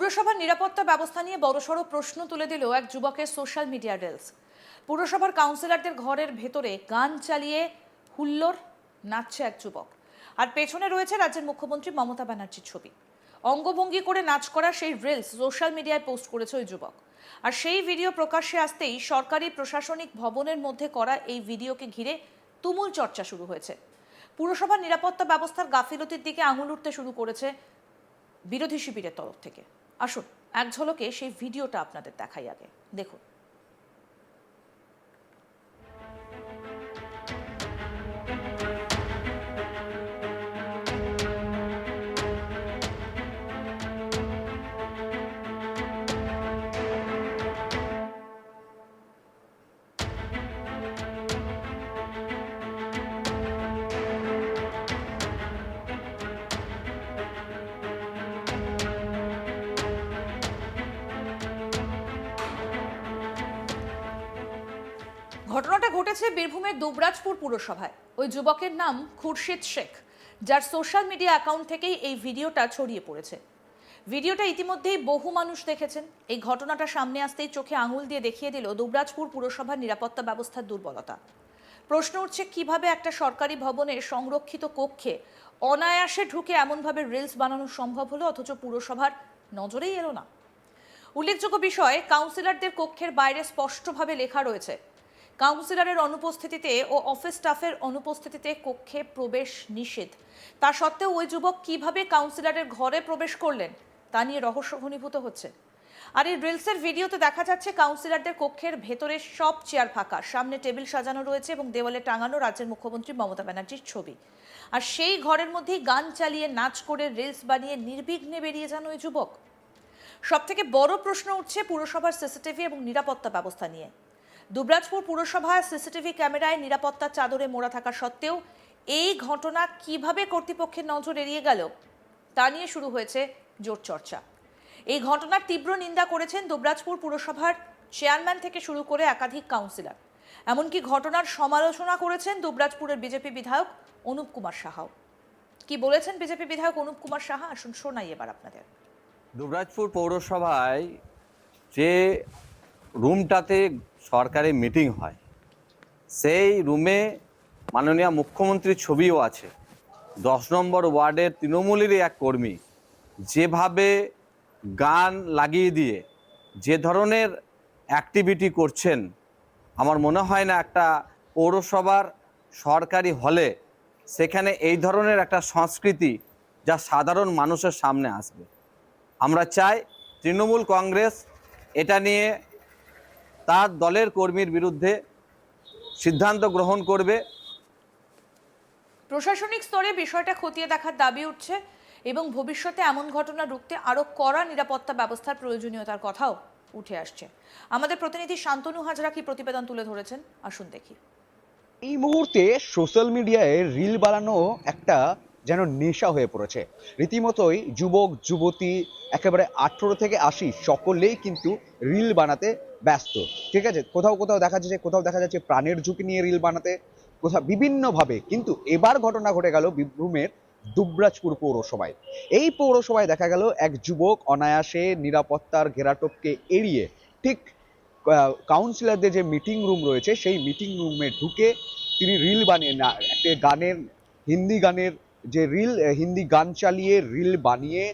পুরসভার নিরাপত্তা ব্যবস্থা নিয়ে বড়সড় প্রশ্ন তুলে দিল এক যুবকের সোশ্যাল মিডিয়া রিলস। পুরসভার কাউন্সিলরদের ঘরের ভেতরে গান চালিয়ে হুল্লোড় নাচছে এক যুবক, আর পেছনে রয়েছে রাজ্যের মুখ্যমন্ত্রী মমতা ব্যানার্জির ছবি। অঙ্গভঙ্গি করে নাচ করা সেই রিলস সোশ্যাল মিডিয়ায় পোস্ট করেছে ওই যুবক। আর সেই ভিডিও প্রকাশ্যে আসতেই সরকারি প্রশাসনিক ভবনের মধ্যে করা এই ভিডিওকে ঘিরে তুমুল চর্চা শুরু হয়েছে। পুরসভার নিরাপত্তা ব্যবস্থার গাফিলতির দিকে আঙুল উঠতে শুরু করেছে বিরোধী শিবিরের তরফ থেকে। আসুন এক ঝলকে সেই ভিডিওটা আপনাদের দেখাই, আগে দেখুন। ঘটনাটা ঘটেছে বীরভূমের দুবরাজপুর পুরসভায়। ওই যুবকের নাম খুরশিদ শেখ, যার সোশ্যাল মিডিয়া অ্যাকাউন্ট থেকেই এই ভিডিওটা ছড়িয়ে পড়েছে। ভিডিওটা ইতিমধ্যেই বহু মানুষ দেখেছেন। এই ঘটনাটা সামনে আসতেই চোখে আঙুল দিয়ে দেখিয়ে দিল দুবরাজপুর পুরসভার নিরাপত্তা ব্যবস্থার দুর্বলতা। প্রশ্ন উঠছে, কিভাবে একটা সরকারি ভবনের সংরক্ষিত কক্ষে অনায়াসে ঢুকে এমনভাবে রিলস বানানো সম্ভব হলো, অথচ পুরসভার নজরেই এলো না। উল্লেখযোগ্য বিষয়, কাউন্সিলরদের কক্ষের বাইরে স্পষ্টভাবে লেখা রয়েছে, কাউন্সিলরের অনুপস্থিতিতে ও অফিস স্টাফের অনুপস্থিতিতে কক্ষে প্রবেশ নিষেধ। তা সত্ত্বেও ওই যুবক কিভাবে কাউন্সিলরের ঘরে প্রবেশ করলেন তা নিয়ে রহস্য ঘনীভূত হচ্ছে। আর এই রিলসের ভিডিওতে দেখা যাচ্ছে কাউন্সিলরদের কক্ষের ভেতরে সব চেয়ার ফাঁকা, সামনে টেবিল সাজানো রয়েছে এবং দেওয়ালে টাঙানো রাজ্যের মুখ্যমন্ত্রী মমতা ব্যানার্জির ছবি। আর সেই ঘরের মধ্যেই গান চালিয়ে নাচ করে রিলস বানিয়ে নির্বিঘ্নে বেরিয়ে যান ওই যুবক। সবথেকে বড় প্রশ্ন উঠছে পুরসভার সিসিটিভি এবং নিরাপত্তা ব্যবস্থা নিয়ে। দুবরাজপুর পুরসভায় সিসিটিভি ক্যামেরায় নিরাপত্তার চাদরে মোড়া থাকা সত্ত্বেও এই ঘটনা কিভাবে কর্তৃপক্ষের নজর এড়িয়ে গেল তা নিয়ে শুরু হয়েছে জোর চর্চা। এই ঘটনার তীব্র নিন্দা করেছেন দুবরাজপুর পুরসভার চেয়ারম্যান থেকে শুরু করে একাধিক কাউন্সিলর। এমনকি ঘটনার সমালোচনা করেছেন দুবরাজপুরের বিজেপি বিধায়ক অনুপ কুমার সাহাও। কি বলেছেন বিজেপি বিধায়ক অনুপ কুমার সাহা, আসুন শোনাই এবার আপনাদের। দুবরাজপুর পৌরসভায় যে রুমটাতে সরকারি মিটিং হয়, সেই রুমে মাননীয় মুখ্যমন্ত্রীর ছবিও আছে। 10 নম্বর ওয়ার্ডের তৃণমূলেরই এক কর্মী যেভাবে গান লাগিয়ে দিয়ে যে ধরনের অ্যাক্টিভিটি করছেন, আমার মনে হয় না একটা পৌরসভার সরকারি হলে সেখানে এই ধরনের একটা সংস্কৃতি যা সাধারণ মানুষের সামনে আসবে। আমরা চাই তৃণমূল কংগ্রেস এটা নিয়ে তার দলের কর্মীর বিরুদ্ধে সিদ্ধান্ত গ্রহণ করবে। প্রশাসনিক স্তরে বিষয়টা খতিয়ে দেখার দাবি উঠছে এবং ভবিষ্যতে এমন ঘটনা রুখতে আরো কড়া নিরাপত্তা ব্যবস্থার প্রয়োজনীয়তার কথাও উঠে আসছে। আমাদের প্রতিনিধি শান্তনু হাজরা কি প্রতিবেদন তুলে ধরেছেন, আসুন দেখি। এই মুহূর্তে সোশ্যাল মিডিয়ায় রিল বানানো একটা যেন নেশা হয়ে পড়েছে। রীতিমতোই যুবক যুবতী একেবারে 18 থেকে 80 সকলেই কিন্তু রিল বানাতে ব্যস্ত। ঠিক আছে, কোথাও দেখা যাচ্ছে প্রাণের ঝুঁকি নিয়ে রিল বানাতে, কোথাও বিভিন্নভাবে। কিন্তু এবার ঘটনা ঘটে গেল বীরভূমের দুবরাজপুর পৌরসভায়। এই পৌরসভায় দেখা গেল এক যুবক অনায়াসে নিরাপত্তার ঘেরাটোপকে এড়িয়ে ঠিক কাউন্সিলরদের যে মিটিং রুম রয়েছে সেই মিটিং রুমে ঢুকে তিনি রিল বানিয়ে না একটা গানের হিন্দি গানের যে হিন্দি গান চালিয়ে রিল বানিয়ে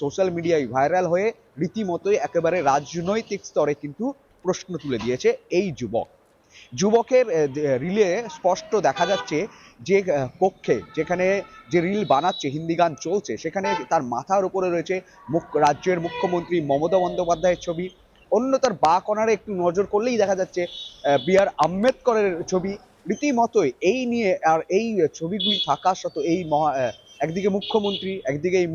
সোশ্যাল মিডিয়ায় ভাইরাল হয়ে রীতিমতোই একেবারে রাজনৈতিক স্তরে কিন্তু প্রশ্ন তুলে দিয়েছে এই যুবকের রিলে স্পষ্ট দেখা যাচ্ছে যে কক্ষে যেখানে যে রিল বানাচ্ছে, হিন্দি গান চলছে, সেখানে তার মাথার উপরে রয়েছে রাজ্যের মুখ্যমন্ত্রী মমতা বন্দ্যোপাধ্যায়ের ছবি। অন্য তার বা কর্নারে একটু নজর করলেই দেখা যাচ্ছে বি.আর. আম্বেদকরের ছবি। রীতিমতোই এই নিয়ে আর এই ছবিগুলি থাকা সত্ত্বেও এই একদিকে মুখ্যমন্ত্রী, একদিকে এই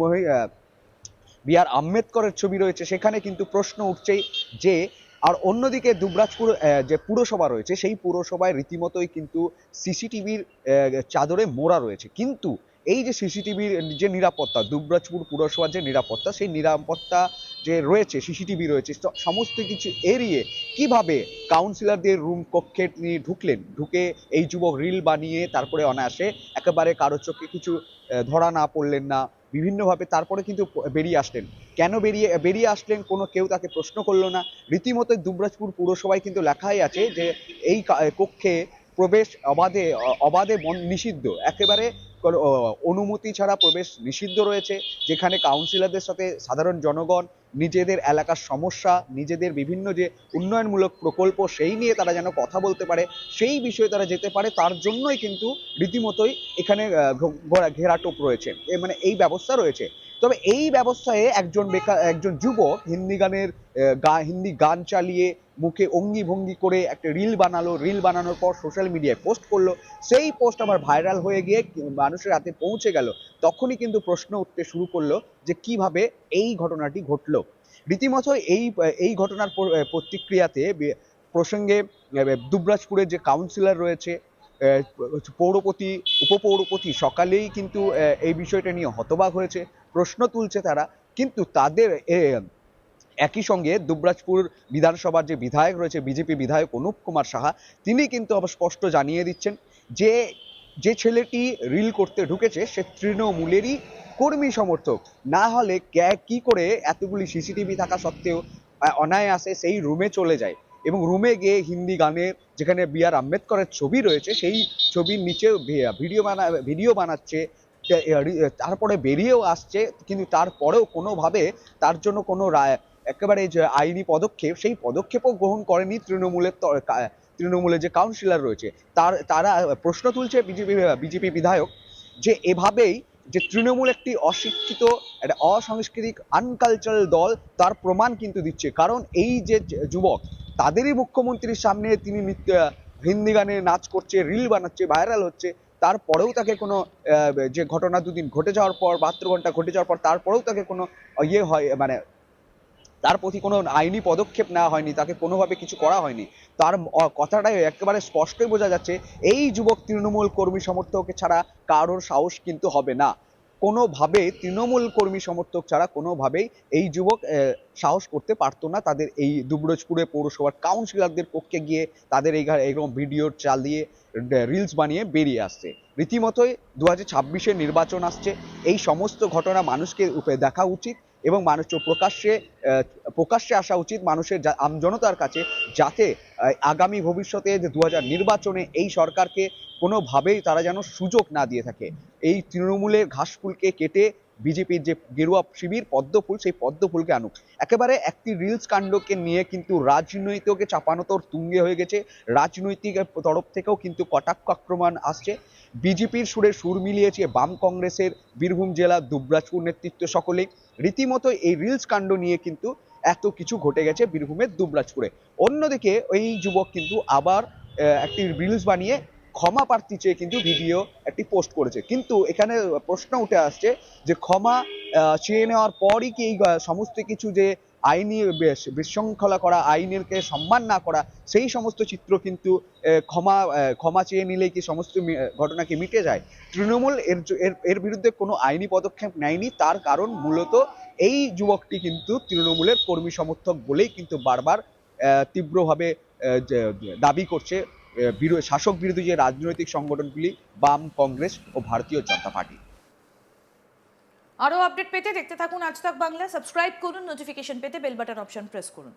বি.আর. আম্বেদকরের ছবি রয়েছে, সেখানে কিন্তু প্রশ্ন উঠছেই যে আর অন্যদিকে দুবরাজপুর যে পুরসভা রয়েছে সেই পুরসভায় রীতিমতোই কিন্তু সিসিটিভির চাদরে মোড়া রয়েছে। কিন্তু এই যে সিসিটিভির যে নিরাপত্তা, দুবরাজপুর পুরসভার যে নিরাপত্তা, সেই নিরাপত্তা যে রয়েছে, সিসিটিভি রয়েছে, সমস্ত কিছু এড়িয়ে কিভাবে কাউন্সিলরদের রুম কক্ষে নিয়ে ঢুকে এই যুবক রিল বানিয়ে তারপরে অনায়াসে একেবারে কারো চোখে কিছু ধরা না পড়লেন না, বিভিন্নভাবে, তারপরে কিন্তু বেরিয়ে আসলেন। কেন বেরিয়ে আসলেন কোনো কেউ তাকে প্রশ্ন করলো না। রীতিমতো দুবরাজপুর পুরসভায় কিন্তু লেখাই আছে যে এই কক্ষে প্রবেশ অবাধে নিষিদ্ধ, একেবারে কোনো অনুমতি ছাড়া প্রবেশ নিষিদ্ধ রয়েছে, যেখানে কাউন্সিলরদের সাথে সাধারণ জনগণ নিজেদের এলাকার সমস্যা, নিজেদের বিভিন্ন যে উন্নয়নমূলক প্রকল্প সেই নিয়ে তারা যেন কথা বলতে পারে, সেই বিষয়ে তারা যেতে পারে, তার জন্যই কিন্তু রীতিমতোই এখানে ঘেরাটোপ রয়েছে, মানে এই ব্যবস্থা রয়েছে। তবে এই ব্যবস্থায় একজন যুবক হিন্দি গান চালিয়ে মুখে অঙ্গি ভঙ্গি করে একটা রিল বানালো। রিল বানানোর পর সোশ্যাল মিডিয়ায় পোস্ট করলো। সেই পোস্ট আবার ভাইরাল হয়ে গিয়ে মানুষের হাতে পৌঁছে গেল। তখনই কিন্তু প্রশ্ন উঠতে শুরু করলো যে কিভাবে এই ঘটনাটি ঘটলো। রীতিমতো এই ঘটনার প্রতিক্রিয়াতে প্রসঙ্গে দুবরাজপুরের যে কাউন্সিলর রয়েছে, পৌরপতি, উপপৌরপতি, সকালেই কিন্তু এই বিষয়টা নিয়ে হতবাক হয়েছে, প্রশ্ন তুলছে তারা। কিন্তু তাদের একই সঙ্গে দুবরাজপুর বিধানসভার যে বিধায়ক রয়েছে, বিজেপি বিধায়ক অনুপ কুমার সাহা, তিনি কিন্তু আবার স্পষ্ট জানিয়ে দিচ্ছেন যে যে ছেলেটি রিল করতে ঢুকেছে সে তৃণমূলেরই কর্মী সমর্থক। না হলে কি করে এতগুলি সিসিটিভি থাকা সত্ত্বেও অনায়াসে সেই রুমে চলে যায় এবং রুমে গিয়ে হিন্দি গানের, যেখানে বি.আর. আম্বেদকরের ছবি রয়েছে, সেই ছবির নিচে ভিডিও বানাচ্ছে, তারপরে বেরিয়েও আসছে। কিন্তু তারপরেও কোনোভাবে তার জন্য কোনো একেবারে যে আইনি পদক্ষেপ, সেই পদক্ষেপও গ্রহণ করেনি তৃণমূলের যে কাউন্সিলর রয়েছে। তারা প্রশ্ন তুলছে বিজেপি বিধায়ক যে এভাবেই যে তৃণমূল একটি অশিক্ষিত, একটা অসাংস্কৃতিক আনকালচারাল দল, তার প্রমাণ কিন্তু দিচ্ছে। কারণ এই যে যুবক, তাদেরই মুখ্যমন্ত্রীর সামনে তিনি হিন্দি গানে নাচ করছে, রিল বানাচ্ছে, ভাইরাল হচ্ছে, তারপরেও তাকে কোনো যে ঘটনা দুদিন ঘটে যাওয়ার পর, 72 ঘন্টা ঘটে যাওয়ার পর, তারপরেও তাকে কোনো মানে তার প্রতি কোনো আইনি পদক্ষেপ নেওয়া হয়নি, তাকে কোনোভাবে কিছু করা হয়নি। তার কথাটাই একেবারে স্পষ্টই বোঝা যাচ্ছে এই যুবক তৃণমূল কর্মী সমর্থক ছাড়া কারোর সাহস কিন্তু হবে না। কোনোভাবে তৃণমূল কর্মী সমর্থক ছাড়া কোনোভাবেই এই যুবক সাহস করতে পারতো না তাদের এই দুবরাজপুরে পৌরসভার কাউন্সিলরদের পক্ষে গিয়ে তাদের এইরকম ভিডিও চালিয়ে রিলস বানিয়ে বেরিয়ে আসছে। রীতিমতোই 2026-এর নির্বাচন আসছে, এই সমস্ত ঘটনা মানুষকে দেখা উচিত এবং মানুষ প্রকাশ্যে আসা উচিত মানুষের, আমজনতার কাছে, যাতে আগামী ভবিষ্যতে যে 2000 নির্বাচনে এই সরকারকে কোনোভাবেই তারা যেন সুযোগ না দিয়ে থাকে। এই তৃণমূলের ঘাসফুলকে কেটে বিজেপির যে গেরুয়া শিবির পদ্মফুল, সেই পদ্মফুলকে আনুক। একেবারে একটি রিলস কাণ্ডকে নিয়ে কিন্তু রাজনৈতিক চাপানোতর তুঙ্গে হয়ে গেছে। রাজনৈতিক তরফ থেকেও কিন্তু কটাক্ষ আক্রমণ আসছে। বিজেপির সুর মিলিয়েছে বাম কংগ্রেসের বীরভূম জেলা দুবরাজপুর নেতৃত্ব সকলেই। রীতিমতো এই রিলস কাণ্ড নিয়ে কিন্তু এত কিছু ঘটে গেছে বীরভূমের দুবরাজপুরে। অন্যদিকে ওই যুবক কিন্তু আবার একটি রিলস বানিয়ে ক্ষমা প্রার্থী চেয়ে কিন্তু ভিডিও একটি পোস্ট করেছে। কিন্তু এখানে প্রশ্ন উঠে আসছে যে ক্ষমা চেয়ে নেওয়ার পরই কি এই সমস্ত কিছু যে আইনি বিশৃঙ্খলা করা, আইনেরকে সম্মান না করা, সেই সমস্ত চিত্র কিন্তু ক্ষমা চেয়ে নিলেই কি সমস্ত ঘটনা কি মিটে যায়? তৃণমূল এর বিরুদ্ধে কোনো আইনি পদক্ষেপ নেয়নি। তার কারণ মূলত এই যুবকটি কিন্তু তৃণমূলের কর্মী সমর্থক বলেই কিন্তু বারবার তীব্রভাবে দাবি করছে শাসক বিরোধী যে রাজনৈতিক সংগঠনগুলি, বাম, কংগ্রেস ও ভারতীয় জনতা পার্টি। আরও আপডেট পেতে দেখতে থাকুন আজ তাক বাংলা, সাবস্ক্রাইব করুন, নোটিফিকেশন পেতে বেল বাটন অপশন প্রেস করুন।